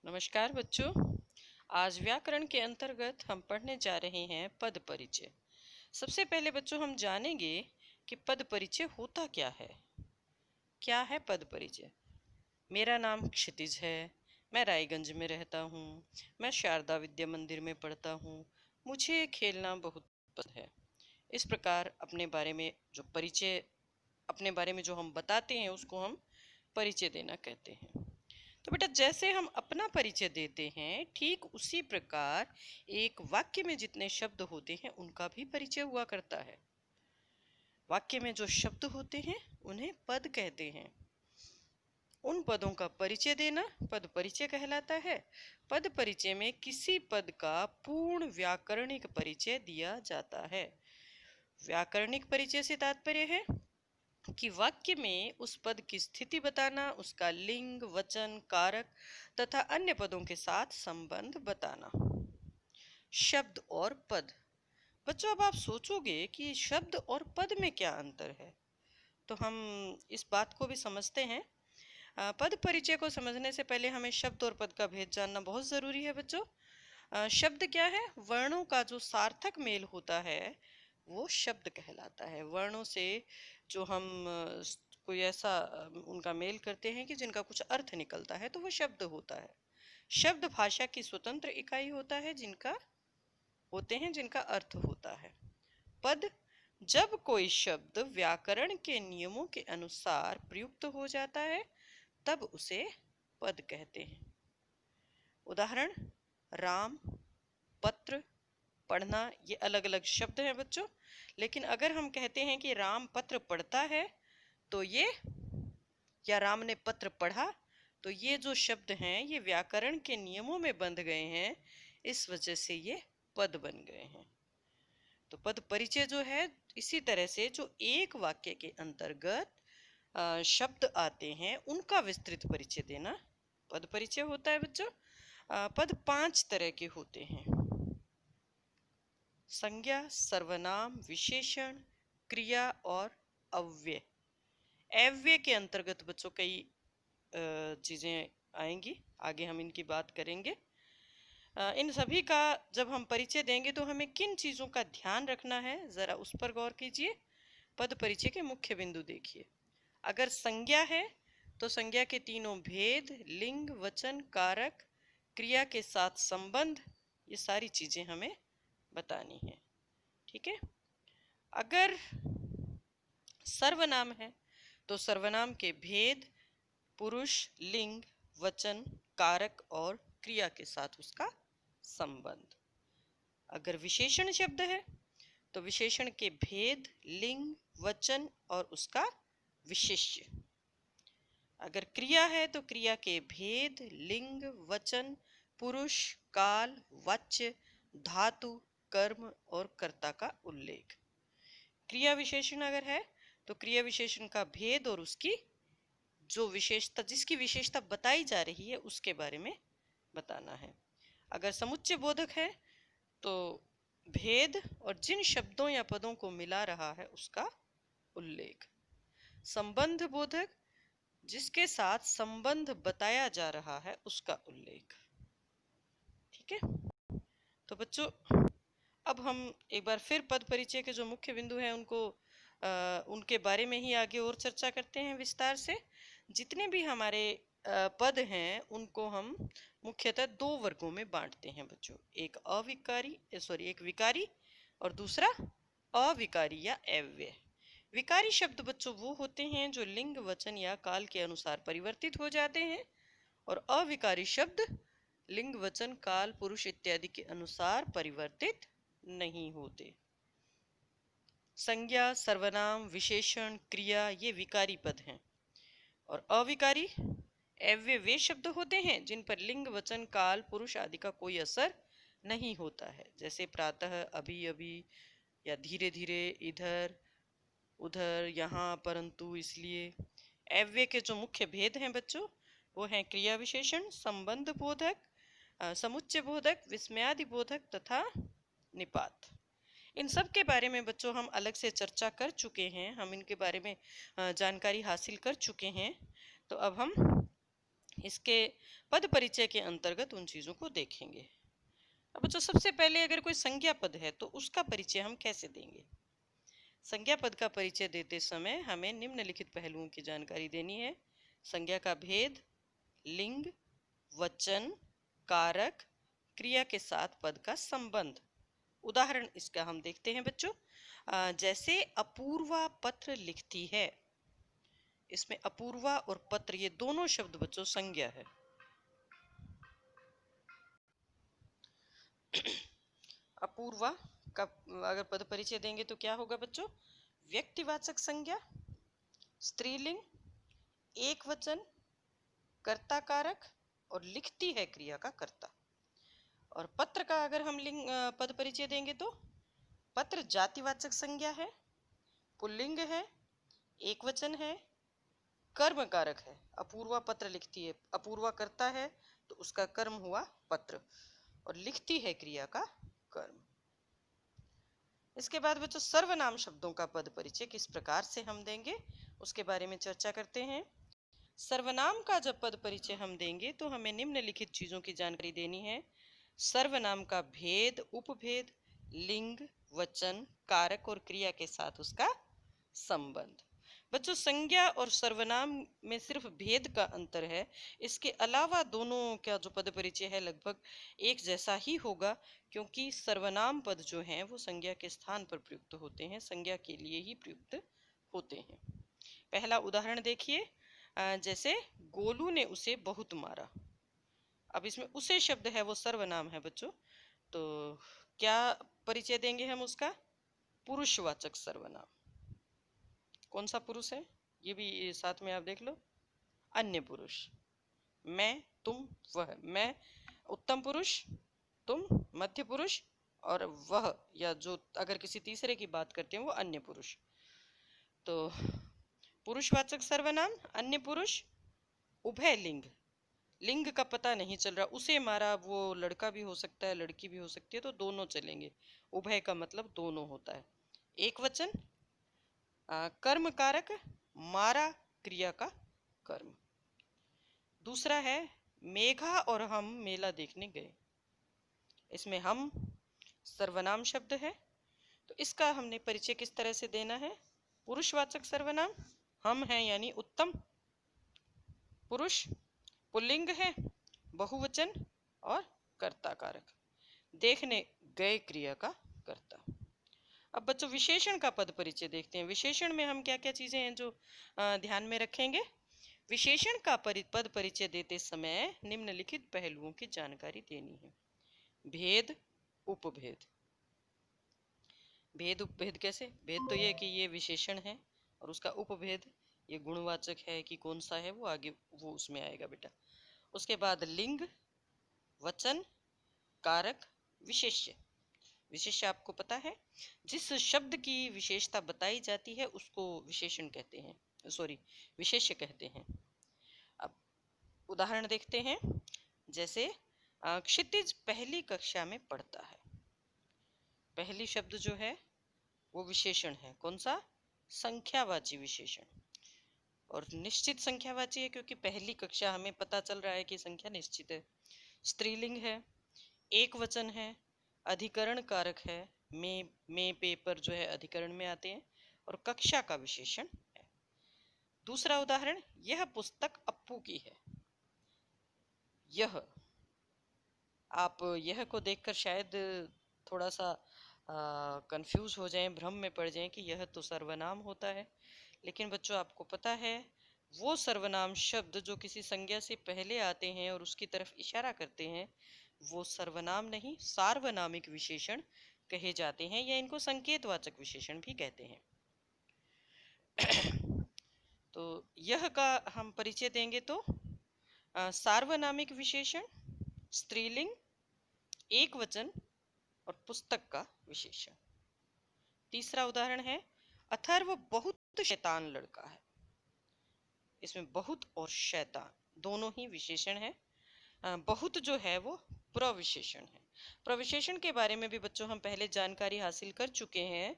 नमस्कार बच्चों। आज व्याकरण के अंतर्गत हम पढ़ने जा रहे हैं पद परिचय। सबसे पहले बच्चों हम जानेंगे कि पद परिचय होता क्या है। क्या है पद परिचय? मेरा नाम क्षितिज है, मैं रायगंज में रहता हूँ, मैं शारदा विद्या मंदिर में पढ़ता हूँ, मुझे खेलना बहुत पसंद है। इस प्रकार अपने बारे में जो हम बताते हैं उसको हम परिचय देना कहते हैं। तो बेटा, जैसे हम अपना परिचय देते हैं ठीक उसी प्रकार एक वाक्य में जितने शब्द होते हैं उनका भी परिचय हुआ करता है। वाक्य में जो शब्द होते हैं उन्हें पद कहते हैं। उन पदों का परिचय देना पद परिचय कहलाता है। पद परिचय में किसी पद का पूर्ण व्याकरणिक परिचय दिया जाता है। व्याकरणिक परिचय से तात्पर्य है कि वाक्य में उस पद की स्थिति बताना, उसका लिंग, वचन, कारक तथा अन्य पदों के साथ संबंध बताना। शब्द और पद। बच्चों, अब आप सोचोगे कि शब्द और पद में क्या अंतर है, तो हम इस बात को भी समझते हैं। पद परिचय को समझने से पहले हमें शब्द और पद का भेद जानना बहुत ज़रूरी है बच्चों। शब्द क्या है? वर्णों का जो सार्थक मेल होता है वो शब्द कहलाता है। वर्णों से जो हम कोई ऐसा उनका मेल करते हैं कि जिनका कुछ अर्थ निकलता है तो वो शब्द होता है। शब्द भाषा की स्वतंत्र इकाई होते हैं जिनका अर्थ होता है। पद, जब कोई शब्द व्याकरण के नियमों के अनुसार प्रयुक्त हो जाता है तब उसे पद कहते हैं। उदाहरण: राम, पत्र, पढ़ना, ये अलग अलग शब्द हैं बच्चों। लेकिन अगर हम कहते हैं कि राम पत्र पढ़ता है तो ये, या राम ने पत्र पढ़ा, तो ये जो शब्द हैं ये व्याकरण के नियमों में बंध गए हैं, इस वजह से ये पद बन गए हैं। तो पद परिचय जो है, इसी तरह से जो एक वाक्य के अंतर्गत शब्द आते हैं उनका विस्तृत परिचय देना पद परिचय होता है बच्चों। पद 5 तरह के होते हैं: संज्ञा, सर्वनाम, विशेषण, क्रिया और अव्यय। अव्यय के अंतर्गत बच्चों कई चीजें आएंगी, आगे हम इनकी बात करेंगे। इन सभी का जब हम परिचय देंगे तो हमें किन चीजों का ध्यान रखना है, जरा उस पर गौर कीजिए। पद परिचय के मुख्य बिंदु देखिए। अगर संज्ञा है तो संज्ञा के तीनों भेद, लिंग, वचन, कारक, क्रिया के साथ संबंध, ये सारी चीजें हमें बतानी है। ठीक है। अगर सर्वनाम है तो सर्वनाम के भेद, पुरुष, लिंग, वचन, कारक और क्रिया के साथ उसका संबंध। अगर विशेषण शब्द है तो विशेषण के भेद, लिंग, वचन और उसका विशेष्य। अगर क्रिया है तो क्रिया के भेद, लिंग, वचन, पुरुष, काल, वाच्य, धातु, कर्म और कर्ता का उल्लेख। क्रिया विशेषण अगर है तो क्रिया विशेषण का भेद और उसकी जो विशेषता, जिसकी विशेषता बताई जा रही है उसके बारे में बताना है। अगर समुच्चय बोधक है तो भेद और जिन शब्दों या पदों को मिला रहा है उसका उल्लेख। संबंध बोधक, जिसके साथ संबंध बताया जा रहा है उसका उल्लेख। ठीक है। तो बच्चों, अब हम एक बार फिर पद परिचय के जो मुख्य बिंदु हैं उनके बारे में ही आगे और चर्चा करते हैं विस्तार से। जितने भी हमारे पद हैं उनको हम मुख्यतः 2 वर्गों में बांटते हैं बच्चों। एक विकारी और दूसरा अविकारी या अव्यय। विकारी शब्द बच्चों वो होते हैं जो लिंग, वचन या काल के अनुसार परिवर्तित हो जाते हैं, और अविकारी शब्द लिंग, वचन, काल, पुरुष इत्यादि के अनुसार परिवर्तित नहीं होते। संज्ञा, सर्वनाम, विशेषण, क्रिया ये विकारी पद हैं, और अविकारी अव्यय वे शब्द होते हैं जिन पर लिंग, वचन, काल, पुरुष आदि का कोई असर नहीं होता है, जैसे प्रातः, अभी अभी, या धीरे धीरे, इधर उधर, यहाँ, परंतु, इसलिए। अव्यय के जो मुख्य भेद हैं बच्चों वो हैं क्रिया विशेषण, संबंध बोधक, समुच्चय बोधक, विस्मयादि बोधक तथा निपात। इन सब के बारे में बच्चों हम अलग से चर्चा कर चुके हैं, हम इनके बारे में जानकारी हासिल कर चुके हैं। तो अब हम इसके पद परिचय के अंतर्गत उन चीजों को देखेंगे। अब बच्चों सबसे पहले अगर कोई संज्ञा पद है तो उसका परिचय हम कैसे देंगे? संज्ञा पद का परिचय देते समय हमें निम्नलिखित पहलुओं की जानकारी देनी है। संज्ञा का भेद, लिंग, वचन, कारक, क्रिया के साथ पद का संबंध। उदाहरण इसका हम देखते हैं बच्चों। जैसे अपूर्वा पत्र लिखती है, इसमें अपूर्वा और पत्र ये दोनों शब्द बच्चों संज्ञा है। अपूर्वा का अगर पद परिचय देंगे तो क्या होगा बच्चों? व्यक्तिवाचक संज्ञा, स्त्रीलिंग, एक वचन, कर्ता कारक और लिखती है क्रिया का कर्ता। और पत्र का अगर हम लिंग पद परिचय देंगे तो पत्र जातिवाचक संज्ञा है, पुल्लिंग है, एक वचन है, कर्म कारक है। अपूर्वा पत्र लिखती है, अपूर्वा करता है तो उसका कर्म हुआ पत्र, और लिखती है क्रिया का कर्म। इसके बाद बच्चों सर्वनाम शब्दों का पद परिचय किस प्रकार से हम देंगे उसके बारे में चर्चा करते हैं। सर्वनाम का जब पद परिचय हम देंगे तो हमें निम्नलिखित चीजों की जानकारी देनी है। सर्वनाम का भेद, उपभेद, लिंग, वचन, कारक और क्रिया के साथ उसका संबंध। बच्चों संज्ञा और सर्वनाम में सिर्फ भेद का अंतर है, इसके अलावा दोनों का जो पद परिचय है लगभग एक जैसा ही होगा, क्योंकि सर्वनाम पद जो हैं वो संज्ञा के स्थान पर प्रयुक्त होते हैं, संज्ञा के लिए ही प्रयुक्त होते हैं। पहला उदाहरण देखिए, जैसे गोलू ने उसे बहुत मारा। अब इसमें उसे शब्द है वो सर्वनाम है बच्चों, तो क्या परिचय देंगे हम उसका? पुरुषवाचक सर्वनाम। कौन सा पुरुष है ये भी साथ में आप देख लो। अन्य पुरुष, मैं, तुम, वह। मैं उत्तम पुरुष, तुम मध्य पुरुष, और वह या जो अगर किसी तीसरे की बात करते हैं वो अन्य पुरुष। तो पुरुषवाचक सर्वनाम, अन्य पुरुष, उभय लिंग। लिंग का पता नहीं चल रहा, उसे मारा, वो लड़का भी हो सकता है लड़की भी हो सकती है, तो दोनों चलेंगे। उभय का मतलब दोनों होता है। एक वचन, कर्म कारक, मारा क्रिया का कर्म। दूसरा है मेघा और हम मेला देखने गए। इसमें हम सर्वनाम शब्द है, तो इसका हमने परिचय किस तरह से देना है? पुरुषवाचक सर्वनाम, हम हैं यानी उत्तम पुरुष, पुल्लिंग है, बहुवचन और कर्ता कारक, देखने गए क्रिया का कर्ता। अब बच्चों विशेषण का पद परिचय देखते हैं। विशेषण में हम क्या क्या चीजें हैं जो ध्यान में रखेंगे? विशेषण का पद परिचय देते समय निम्नलिखित पहलुओं की जानकारी देनी है। भेद, उपभेद। भेद उपभेद कैसे? भेद तो ये कि ये विशेषण है, और उसका उपभेद ये गुणवाचक है कि कौन सा है वो आगे वो उसमें आएगा बेटा। उसके बाद लिंग, वचन, कारक, विशेष्य। विशेष्य आपको पता है, जिस शब्द की विशेषता बताई जाती है उसको विशेषण कहते हैं, सॉरी विशेष्य कहते हैं। अब उदाहरण देखते हैं, जैसे क्षितिज पहली कक्षा में पढ़ता है। पहली शब्द जो है वो विशेषण है, कौन सा? संख्यावाची विशेषण, और निश्चित संख्यावाची है क्योंकि पहली कक्षा हमें पता चल रहा है कि संख्या निश्चित है। स्त्रीलिंग है, एक वचन है, अधिकरण कारक है, में पेपर जो है अधिकरण में आते हैं, और कक्षा का विशेषण है। दूसरा उदाहरण, यह पुस्तक अप्पू की है। यह, आप यह को देखकर शायद थोड़ा सा कंफ्यूज हो जाएं, भ्रम में पड़ जाएं कि यह तो सर्वनाम होता है, लेकिन बच्चों आपको पता है वो सर्वनाम शब्द जो किसी संज्ञा से पहले आते हैं और उसकी तरफ इशारा करते हैं वो सर्वनाम नहीं सार्वनामिक विशेषण कहे जाते हैं, या इनको संकेतवाचक विशेषण भी कहते हैं। तो यह का हम परिचय देंगे तो सार्वनामिक विशेषण, स्त्रीलिंग, एक वचन और पुस्तक का विशेषण। तीसरा उदाहरण है, अथर्व बहुत शैतान लड़का है। इसमें बहुत और शैतान दोनों ही विशेषण है। बहुत जो है वो प्रविशेषण है। प्रविशेषण के बारे में भी बच्चों हम पहले जानकारी हासिल कर चुके हैं।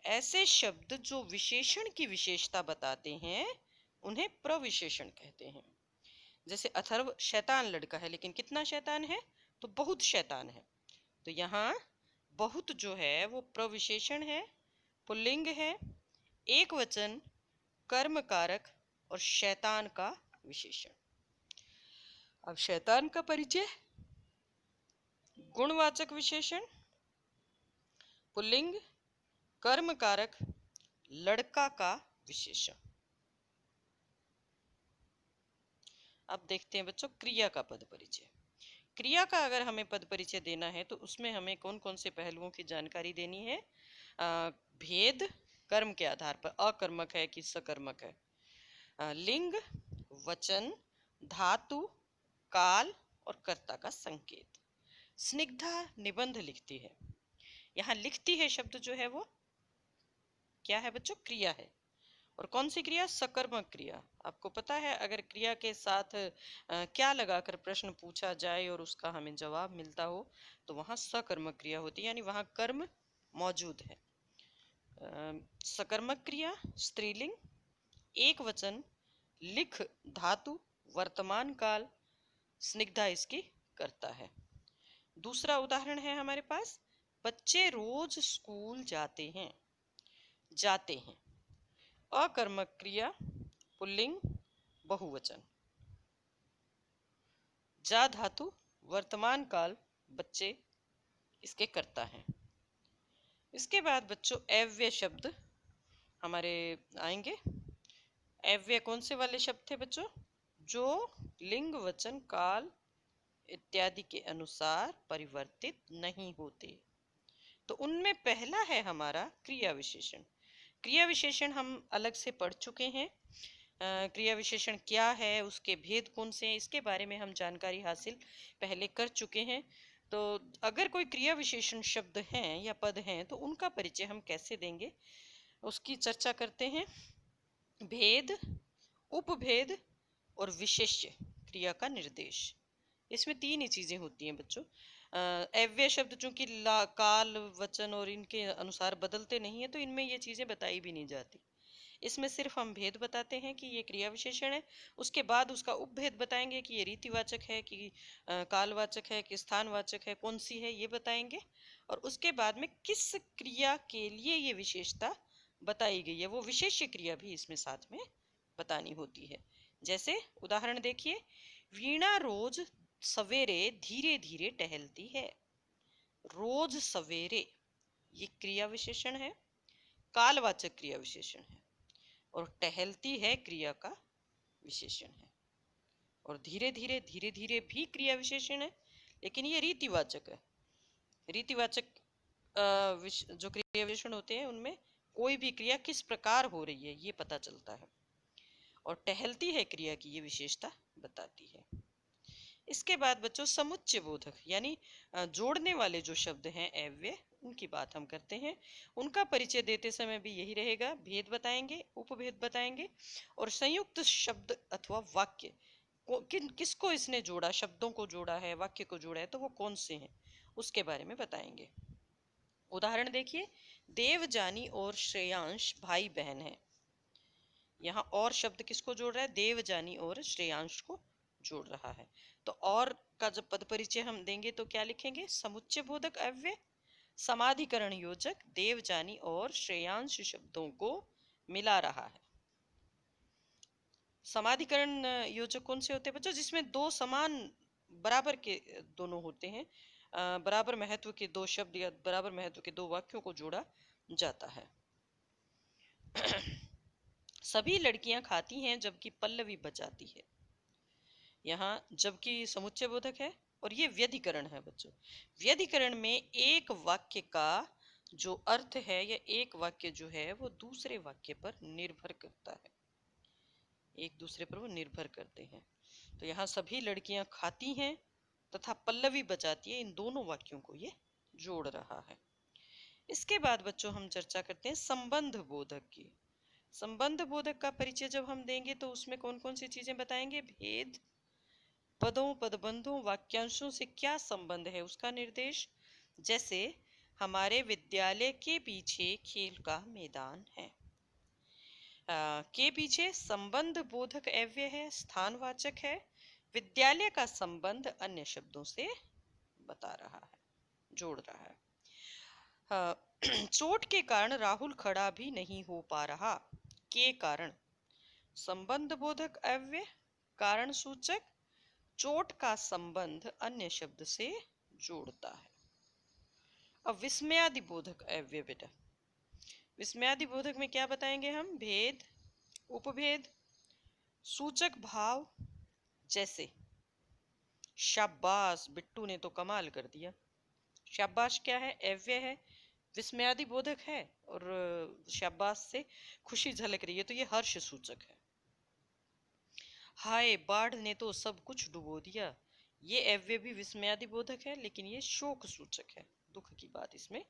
ऐसे शब्द जो विशेषण की विशेषता बताते हैं उन्हें प्रविशेषण कहते हैं। जैसे अथर्व शैतान लड़का है, लेकिन कितना शैतान है? तो बहुत शैतान है। तो यहाँ बहुत जो है वो प्रविशेषण है, पुल्लिंग है, एक वचन, कर्म कारक और शैतान का विशेषण। अब शैतान का परिचय, गुणवाचक विशेषण, पुल्लिंग, कर्म कारक, लड़का का विशेषण। अब देखते हैं बच्चों क्रिया का पद परिचय। क्रिया का अगर हमें पद परिचय देना है तो उसमें हमें कौन कौन से पहलुओं की जानकारी देनी है? भेद, कर्म के आधार पर अकर्मक है कि सकर्मक है, लिंग, वचन, धातु, काल और कर्ता का संकेत। स्निग्धा निबंध लिखती है। यहाँ लिखती है शब्द जो है वो क्या है बच्चों? क्रिया है। और कौन सी क्रिया? सकर्मक क्रिया। आपको पता है अगर क्रिया के साथ क्या लगाकर प्रश्न पूछा जाए और उसका हमें जवाब मिलता हो तो वहाँ सकर्मक क्रिया होती है, यानी वहाँ कर्म मौजूद है। सकर्मक क्रिया स्त्रीलिंग, एक वचन, लिख धातु, वर्तमान काल, स्निग्धा इसकी कर्ता है। दूसरा उदाहरण है हमारे पास, बच्चे रोज स्कूल जाते हैं। जाते हैं, अकर्मक क्रिया, पुल्लिंग, बहुवचन, जा धातु, वर्तमान काल, बच्चे इसके कर्ता हैं। इसके बाद बच्चों अव्यय शब्द हमारे आएंगे। अव्यय कौन से वाले शब्द थे बच्चों? जो लिंग, वचन, काल इत्यादि के अनुसार परिवर्तित नहीं होते। तो उनमें पहला है हमारा क्रिया विशेषण। क्रिया विशेषण हम अलग से पढ़ चुके हैं। क्रिया विशेषण क्या है, उसके भेद कौन से हैं, इसके बारे में हम जानकारी हासिल पहले कर चुके हैं। तो अगर कोई क्रिया विशेषण शब्द हैं या पद हैं तो उनका परिचय हम कैसे देंगे उसकी चर्चा करते हैं। भेद, उपभेद और विशेष्य क्रिया का निर्देश, इसमें तीन ही चीजें होती हैं बच्चों। अव्यय शब्द चूंकि काल, वचन और इनके अनुसार बदलते नहीं है तो इनमें ये चीजें बताई भी नहीं जाती। इसमें सिर्फ हम भेद बताते हैं कि ये क्रिया विशेषण है, उसके बाद उसका उपभेद बताएंगे कि ये रीतिवाचक है कि कालवाचक है कि स्थानवाचक है, कौन सी है ये बताएंगे। और उसके बाद में किस क्रिया के लिए ये विशेषता बताई गई है वो विशेष्य क्रिया भी इसमें साथ में बतानी होती है। जैसे उदाहरण देखिए, वीणा रोज सवेरे धीरे धीरे टहलती है। रोज सवेरे ये क्रिया विशेषण है, कालवाचक क्रिया विशेषण है, और टहलती है क्रिया का विशेषण है। और धीरे धीरे भी क्रिया विशेषण है, लेकिन ये रीतिवाचक है। रीतिवाचक जो क्रिया विशेषण होते हैं उनमें कोई भी क्रिया किस प्रकार हो रही है ये पता चलता है, और टहलती है क्रिया की ये विशेषता बताती है। इसके बाद बच्चों समुच्चय बोधक यानी जोड़ने वाले जो शब्द हैं अव्यय, उनकी बात हम करते हैं। उनका परिचय देते समय भी यही रहेगा, भेद बताएंगे, उपभेद बताएंगे, और संयुक्त शब्द अथवा वाक्य किसको इसने जोड़ा, शब्दों को जोड़ा है, वाक्य को जोड़ा है, तो वो कौन से हैं उसके बारे में बताएंगे। उदाहरण देखिए, देवजानी और श्रेयांश भाई बहन है। यहाँ और शब्द किसको जोड़ रहा है? देवजानी और श्रेयांश को जोड़ रहा है। तो और का जब पद परिचय हम देंगे तो क्या लिखेंगे? समुच्चय बोधक अव्यय, समाधिकरण योजक, देवजानी और श्रेयांश शब्दों को मिला रहा है। समाधिकरण योजक कौन से होते हैं बच्चों? जिसमें दो समान बराबर के दोनों होते हैं, बराबर महत्व के दो शब्द या बराबर महत्व के दो वाक्यों को जोड़ा जाता है। सभी लड़कियां खाती हैं जबकि पल्लवी बचाती है। यहाँ जबकि समुच्चय बोधक है और ये व्यधिकरण है बच्चों। व्यधिकरण में एक वाक्य का जो अर्थ है या एक वाक्य जो है वो दूसरे वाक्य पर निर्भर करता है, एक दूसरे पर वो निर्भर करते हैं। तो यहाँ सभी लड़कियां खाती हैं तथा पल्लवी बचाती है, इन दोनों वाक्यों को ये जोड़ रहा है। इसके बाद बच्चों हम चर्चा करते हैं संबंध बोधक की। संबंध बोधक का परिचय जब हम देंगे तो उसमें कौन कौन सी चीजें बताएंगे? भेद, पदों, पदबंधों, वाक्यांशों से क्या संबंध है उसका निर्देश। जैसे हमारे विद्यालय के पीछे खेल का मैदान है। के पीछे संबंध बोधक अव्यय है, स्थानवाचक है, विद्यालय का संबंध अन्य शब्दों से बता रहा है, जोड़ रहा है। चोट के कारण राहुल खड़ा भी नहीं हो पा रहा, के कारण संबंध बोधक अव्यय कारण सूचक चोट का संबंध अन्य शब्द से जोड़ता है। अब विस्मयादि बोधक अव्यय बेटा, विस्मयादि बोधक में क्या बताएंगे हम? भेद, उपभेद, सूचक भाव, जैसे शाबाश बिट्टू ने तो कमाल कर दिया। शाबाश क्या है? अव्यय है, विस्मयादि बोधक है, और शाबाश से खुशी झलक रही है तो ये हर्ष सूचक है। हाय बाढ़ ने तो सब कुछ डुबो दिया, ये अव्यय भी विस्मयादि बोधक है लेकिन ये शोक सूचक है, दुख की बात इसमें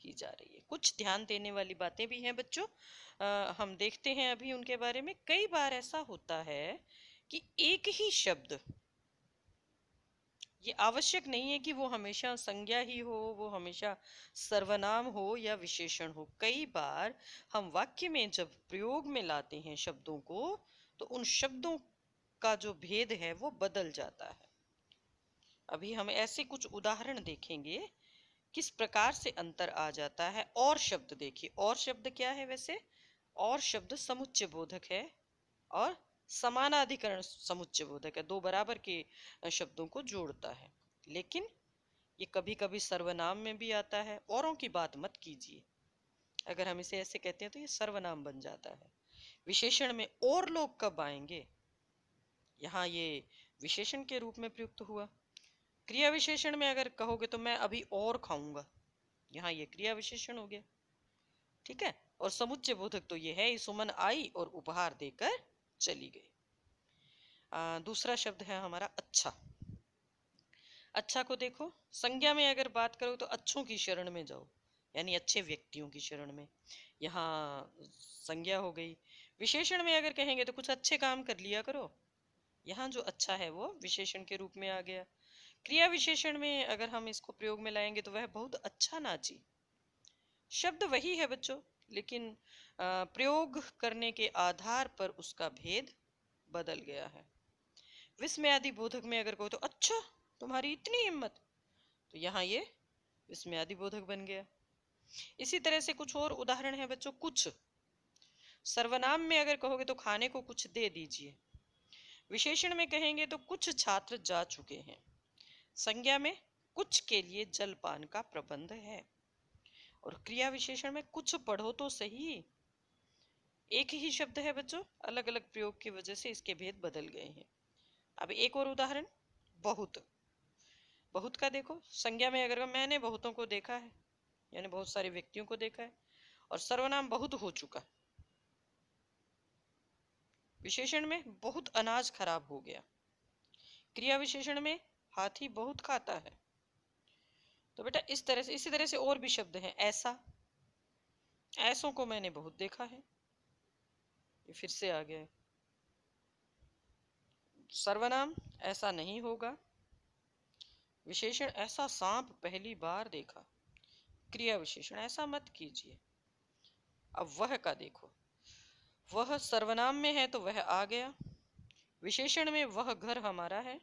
की जा रही है। कुछ ध्यान देने वाली बातें भी हैं बच्चों, हम देखते हैं अभी उनके बारे में। कई बार ऐसा होता है कि एक ही शब्द, ये आवश्यक नहीं है कि वो हमेशा संज्ञा ही हो, वो हमेशा सर्वनाम हो या विशेषण हो। कई बार हम वाक्य में जब प्रयोग में लाते हैं शब्दों को, तो उन शब्दों का जो भेद है वो बदल जाता है। अभी हम ऐसे कुछ उदाहरण देखेंगे किस प्रकार से अंतर आ जाता है। और शब्द देखिए, और शब्द क्या है वैसे? और शब्द समुच्चय बोधक है और समानाधिकरण समुच्चय बोधक है, दो बराबर के शब्दों को जोड़ता है। लेकिन ये कभी कभी सर्वनाम में भी आता है। औरों की बात मत कीजिए, अगर हम इसे ऐसे कहते हैं तो ये सर्वनाम बन जाता है। विशेषण में और लोग कब आएंगे? यहाँ ये विशेषण के रूप में प्रयुक्त हुआ। क्रिया विशेषण में अगर कहोगे तो मैं अभी और खाऊंगा, यहाँ ये क्रिया विशेषण हो गया, ठीक है। और समुच्चय बोधक तो ये है, सुमन आई और उपहार देकर चली गई। दूसरा शब्द है हमारा अच्छा। अच्छा को देखो, संज्ञा में अगर बात करो तो अच्छों की शरण में जाओ, यानी अच्छे व्यक्तियों की शरण में, यहाँ संज्ञा हो गई। विशेषण में अगर कहेंगे तो कुछ अच्छे काम कर लिया करो, यहाँ जो अच्छा है वो विशेषण के रूप में आ गया। क्रिया विशेषण में अगर हम इसको प्रयोग में लाएंगे तो वह बहुत अच्छा नाची। शब्द वही है बच्चों, लेकिन प्रयोग करने के आधार पर उसका भेद बदल गया है। विस्मयादि बोधक में अगर कहो तो अच्छा तुम्हारी इतनी हिम्मत, तो यहाँ ये विस्मयादि बोधक बन गया। इसी तरह से कुछ और उदाहरण है बच्चों। कुछ सर्वनाम में अगर कहोगे तो खाने को कुछ दे दीजिए, विशेषण में कहेंगे तो कुछ छात्र जा चुके हैं, संज्ञा में कुछ के लिए जलपान का प्रबंध है, और क्रिया विशेषण में कुछ पढ़ो तो सही। एक ही शब्द है बच्चों, अलग अलग प्रयोग की वजह से इसके भेद बदल गए हैं। अब एक और उदाहरण, बहुत। बहुत का देखो, संज्ञा में अगर मैंने बहुतों को देखा है, यानी बहुत सारे व्यक्तियों को देखा है, और सर्वनाम बहुत हो चुका। विशेषण में बहुत अनाज खराब हो गया। क्रिया विशेषण में हाथी बहुत खाता है। तो बेटा इस तरह से, इसी तरह से और भी शब्द हैं। ऐसा, ऐसों को मैंने बहुत देखा है, ये फिर से आ गया। सर्वनाम ऐसा नहीं होगा। विशेषण ऐसा सांप पहली बार देखा। क्रिया विशेषण ऐसा मत कीजिए। अब वह का देखो, वह सर्वनाम में है तो वह आ गया, विशेषण में वह घर हमारा है।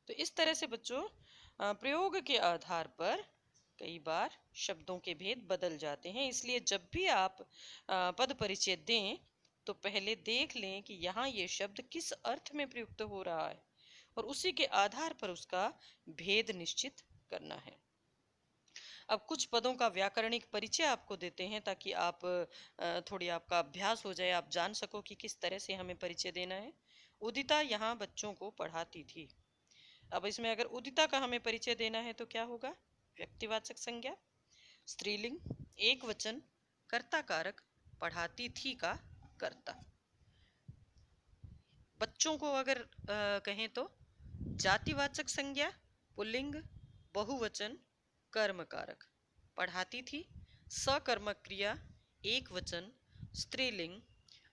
तो इस तरह से बच्चों प्रयोग के आधार पर कई बार शब्दों के भेद बदल जाते हैं। इसलिए जब भी आप पद परिचय दें तो पहले देख लें कि यहाँ ये शब्द किस अर्थ में प्रयुक्त हो रहा है, और उसी के आधार पर उसका भेद निश्चित करना है। अब कुछ पदों का व्याकरणिक परिचय आपको देते हैं ताकि आप थोड़ी आपका अभ्यास हो जाए, आप जान सको कि किस तरह से हमें परिचय देना है। उदिता यहाँ बच्चों को पढ़ाती थी। अब इसमें अगर उदिता का हमें परिचय देना है तो क्या होगा? व्यक्तिवाचक संज्ञा, स्त्रीलिंग, एक वचन, कर्ता कारक, पढ़ाती थी का कर्ता। बच्चों को अगर कहें तो जातिवाचक संज्ञा, पुल्लिंग, बहुवचन, कर्म कारक। पढ़ाती थी सकर्मक क्रिया, एक वचन, स्त्रीलिंग,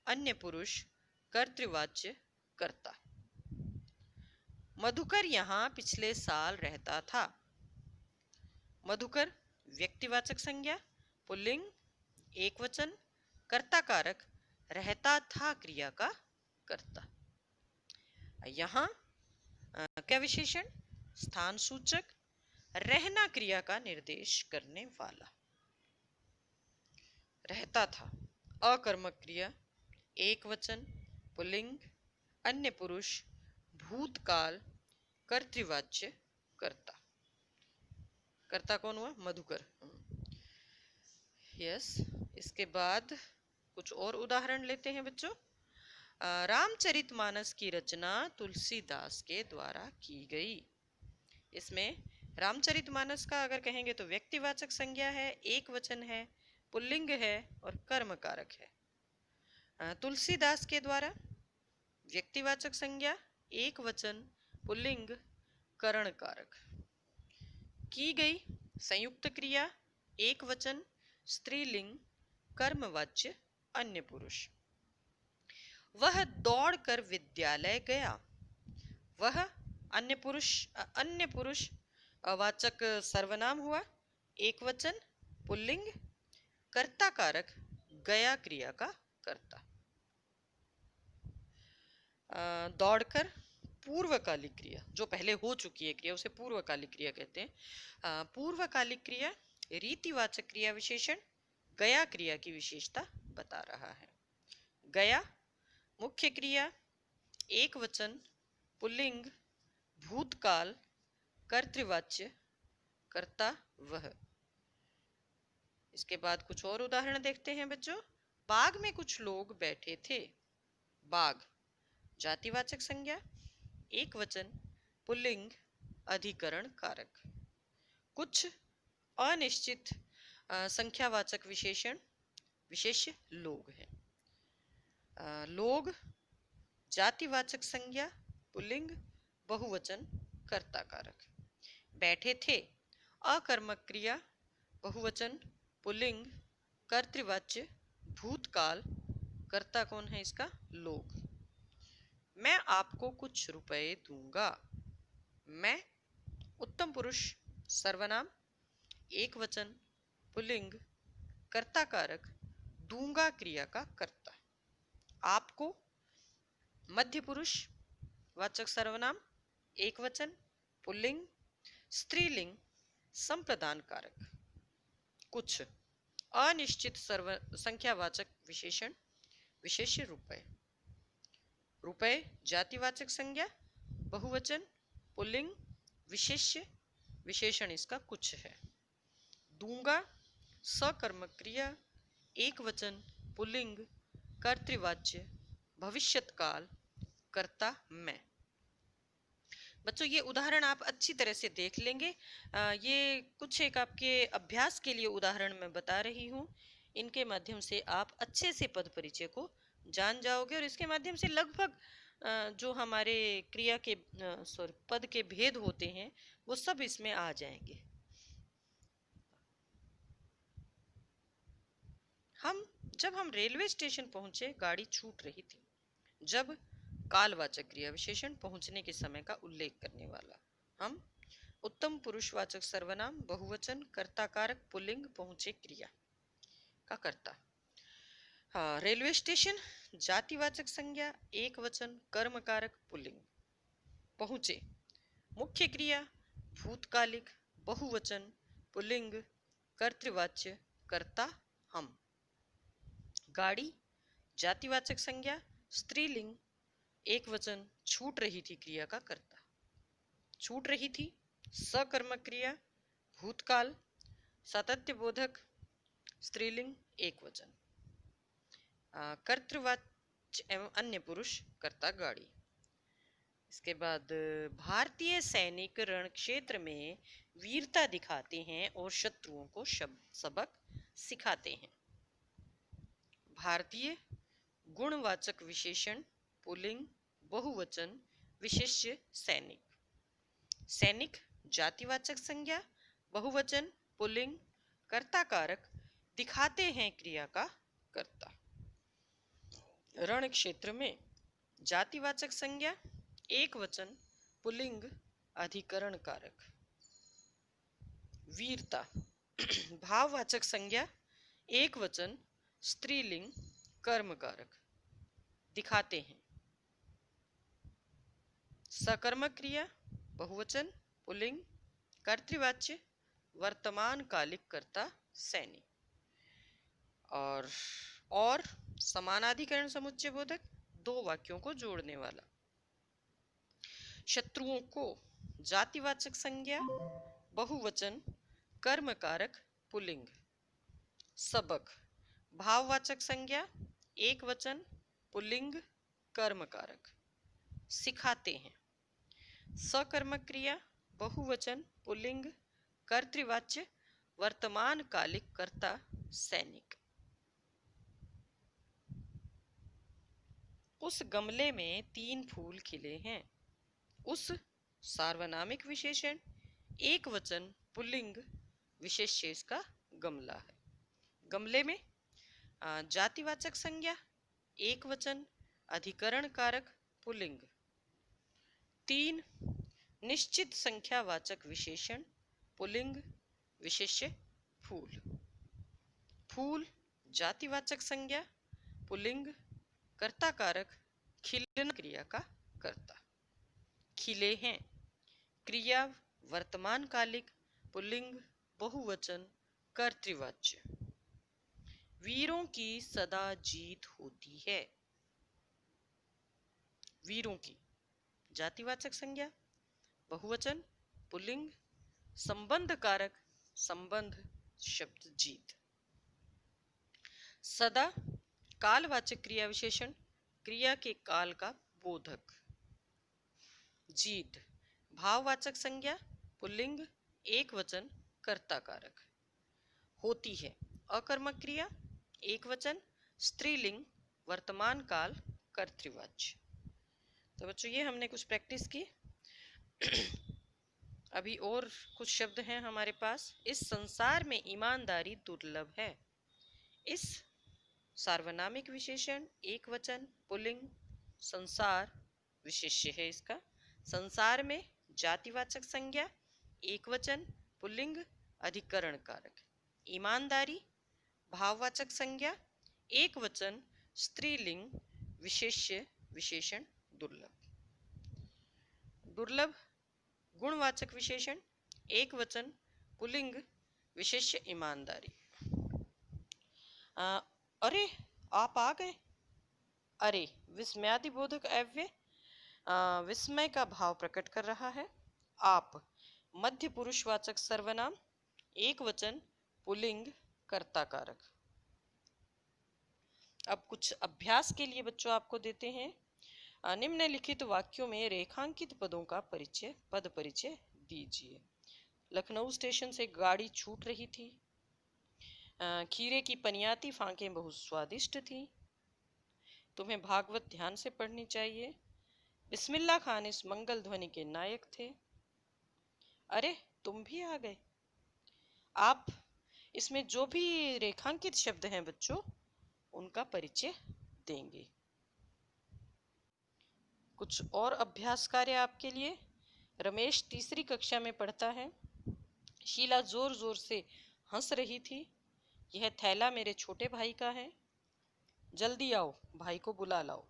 अन्य पुरुष, कर्तृवाच्य, कर्ता। मधुकर यहाँ पिछले साल रहता था। मधुकर व्यक्तिवाचक संज्ञा, पुल्लिंग, एक वचन, कर्ता कारक, रहता था क्रिया का कर्ता। यहाँ क्या विशेषण? स्थान सूचक, रहना क्रिया का निर्देश करने वाला। रहता था, अकर्मक क्रिया, एक वचन, पुल्लिंग, अन्य पुरुष, भूतकाल, कर्तृवाच्य, कर्ता। कर्ता कौन हुआ? मधुकर। यस। इसके बाद कुछ और उदाहरण लेते हैं बच्चों। रामचरितमानस की रचना तुलसीदास के द्वारा की गई। इसमें रामचरितमानस का अगर कहेंगे तो व्यक्तिवाचक संज्ञा है, एक वचन है, पुल्लिंग है और कर्म कारक है। तुलसीदास के द्वारा व्यक्तिवाचक संज्ञा, एक वचन, पुल्लिंग, करण कारक। की गई संयुक्त क्रिया, एक वचन, स्त्रीलिंग, कर्मवाच्य, अन्य पुरुष। वह दौड़कर विद्यालय गया। वह अन्य पुरुष वाचक सर्वनाम हुआ, एक वचन, पुल्लिंग, कर्ता कारक, गया क्रिया का कर्ता। दौड़कर पूर्वकालिक क्रिया, जो पहले हो चुकी है क्रिया उसे पूर्वकालिक क्रिया कहते हैं। पूर्वकालिक क्रिया रीतिवाचक क्रिया विशेषण गया क्रिया की विशेषता बता रहा है। गया मुख्य क्रिया, एक वचन, पुल्लिंग, भूतकाल, कर्तृवाच्य, कर्ता वह। इसके बाद कुछ और उदाहरण देखते हैं बच्चों। बाग में कुछ लोग बैठे थे। बाग जातिवाचक संज्ञा, एक वचन, पुल्लिंग, अधिकरण कारक। कुछ अनिश्चित संख्यावाचक विशेषण विशेष्य लोग हैं। लोग जातिवाचक संज्ञा, पुल्लिंग, बहुवचन, कर्ता कारक। बैठे थे अकर्मक क्रिया, बहुवचन, पुल्लिंग, कर्तृवाच्य, भूतकाल, कर्ता कौन है इसका? लोग। मैं आपको कुछ रुपए दूंगा। मैं उत्तम पुरुष सर्वनाम, एक वचन, पुल्लिंग, कर्ता कारक, दूंगा क्रिया का कर्ता। आपको मध्य पुरुष वाचक सर्वनाम, एक वचन, पुल्लिंग, स्त्रीलिंग, संप्रदान कारक। कुछ अनिश्चित संख्यावाचक विशेषण विशेष्य रुपए। रुपए जातिवाचक संज्ञा, बहुवचन, पुल्लिंग, विशेष्य, विशेषण इसका कुछ है। दूंगा सकर्मक क्रिया, एक वचन, पुल्लिंग, कर्तृवाच्य, भविष्यत्काल, कर्ता मैं। बच्चों ये उदाहरण आप अच्छी तरह से देख लेंगे। ये कुछ एक आपके अभ्यास के लिए उदाहरण मैं बता रही हूँ। इनके माध्यम से आप अच्छे से पद परिचय को जान जाओगे और इसके माध्यम से लगभग जो हमारे क्रिया के पद के भेद होते हैं वो सब इसमें आ जाएंगे। जब हम रेलवे स्टेशन पहुंचे, गाड़ी छूट रही थी। जब कालवाचक क्रिया विशेषण पहुंचने के समय का उल्लेख करने वाला। हम उत्तम पुरुषवाचक सर्वनाम, बहुवचन, कर्ता कारक, पुल्लिंग, पहुंचे क्रिया का कर्ता। रेलवे स्टेशन जातिवाचक संज्ञा, एक वचन, कर्म कारक, पुल्लिंग। पहुंचे मुख्य क्रिया, भूतकालिक, बहुवचन, पुल्लिंग, कर्तृवाच्य, कर्ता हम। गाड़ी जातिवाचक संज्ञा, स्त्रीलिंग, एक वचन, छूट रही थी क्रिया का कर्ता। छूट रही थी सकर्मक क्रिया, भूतकाल, सातत्य बोधक, स्त्रीलिंग, एक वचन। कर्तृवाच्य एवं अन्य पुरुष, कर्ता गाड़ी। इसके बाद भारतीय सैनिक रण क्षेत्र में वीरता दिखाते हैं और शत्रुओं को सबक सिखाते हैं। भारतीय गुणवाचक विशेषण, पुल्लिंग, बहुवचन, विशेष्य, सैनिक। सैनिक जातिवाचक संज्ञा, बहुवचन, पुल्लिंग, कर्ता कारक, दिखाते हैं क्रिया का कर्ता। रण क्षेत्र में जातिवाचक संज्ञा, एक वचन, पुल्लिंग, अधिकरण कारक। वीरता भाववाचक संज्ञा, एक वचन, स्त्रीलिंग, कर्म कारक, दिखाते हैं। सकर्मक क्रिया, बहुवचन पुल्लिंग कर्तृवाच्य वर्तमान कालिक कर्ता सैनिक। और समानाधिकरण समुच्चय बोधक दो वाक्यों को जोड़ने वाला। शत्रुओं को जातिवाचक संज्ञा बहुवचन कर्म कारक पुल्लिंग। सबक भाववाचक संज्ञा एक वचन पुल्लिंग कर्म कारक। सिखाते हैं सकर्मक क्रिया बहुवचन पुल्लिंग कर्तृवाच्य वर्तमान कालिक कर्ता सैनिक। उस गमले में 3 फूल खिले हैं। उस सार्वनामिक विशेषण एक वचन पुल्लिंग विशेष्य का गमला है। गमले में जातिवाचक संज्ञा एक वचन अधिकरण कारक पुल्लिंग। 3 निश्चित संख्यावाचक विशेषण पुल्लिंग विशेष्य फूल। फूल जातिवाचक संज्ञा पुल्लिंग कर्ता कारक खिलना क्रिया का कर्ता। खिले हैं क्रिया वर्तमान कालिक पुल्लिंग बहुवचन कर्तृवाच्य। वीरों की सदा जीत होती है। वीरों की जातिवाचक संज्ञा बहुवचन पुल्लिंग संबंध कारक संबंध शब्द जीत। सदा कालवाचक क्रिया विशेषण क्रिया के काल का बोधक। जीत भाववाचक संज्ञा पुल्लिंग एक वचन कर्ता कारक। होती है अकर्मक क्रिया एक वचन स्त्रीलिंग वर्तमान काल कर्तृवाच्य। तो बच्चों ये हमने कुछ प्रैक्टिस की। अभी और कुछ शब्द हैं हमारे पास। इस संसार में ईमानदारी दुर्लभ है। इस सार्वनामिक विशेषण एक वचन पुल्लिंग संसार विशेष्य है इसका। संसार में जातिवाचक संज्ञा एक वचन पुल्लिंग अधिकरण कारक। ईमानदारी भाववाचक संज्ञा एक वचन स्त्रीलिंग विशेष्य विशेषण दुर्लभ। दुर्लभ गुणवाचक विशेषण एक वचन पुल्लिंग विशेष्य ईमानदारी। अरे आप आ गए। अरे विस्मयादिबोधक अव्यय विस्मय का भाव प्रकट कर रहा है। आप मध्य पुरुषवाचक सर्वनाम एक वचन पुल्लिंग कर्ता कारक। अब कुछ अभ्यास के लिए बच्चों आपको देते हैं। निम्नलिखित वाक्यों में रेखांकित पदों का पद परिचय दीजिए। लखनऊ स्टेशन से गाड़ी छूट रही थी। खीरे की पनियाती फांकें बहुत स्वादिष्ट थी। तुम्हें भागवत ध्यान से पढ़नी चाहिए। बिस्मिल्लाह खान इस मंगल ध्वनि के नायक थे। अरे तुम भी आ गए। आप इसमें जो भी रेखांकित शब्द हैं बच्चों उनका परिचय देंगे। कुछ और अभ्यास कार्य आपके लिए। रमेश तीसरी कक्षा में पढ़ता है। शीला जोर जोर से हंस रही थी। यह थैला मेरे छोटे भाई का है। जल्दी आओ, भाई को बुला लाओ।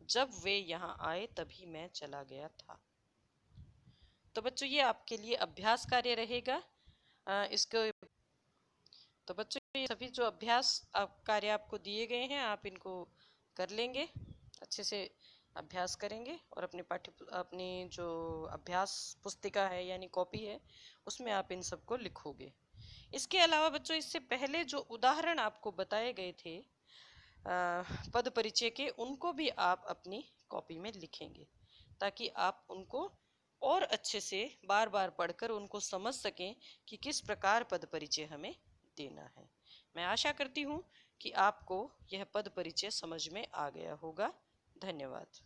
जब वे यहाँ आए तभी मैं चला गया था। तो बच्चों ये आपके लिए अभ्यास कार्य रहेगा। इसको तो बच्चों ये सभी जो अभ्यास कार्य आपको दिए गए हैं आप इनको कर लेंगे, अच्छे से अभ्यास करेंगे और अपनी जो अभ्यास पुस्तिका है यानी कॉपी है उसमें आप इन सबको लिखोगे। इसके अलावा बच्चों इससे पहले जो उदाहरण आपको बताए गए थे पद परिचय के, उनको भी आप अपनी कॉपी में लिखेंगे ताकि आप उनको और अच्छे से बार बार पढ़कर उनको समझ सकें कि किस प्रकार पद परिचय हमें देना है। मैं आशा करती हूँ कि आपको यह पद परिचय समझ में आ गया होगा। धन्यवाद।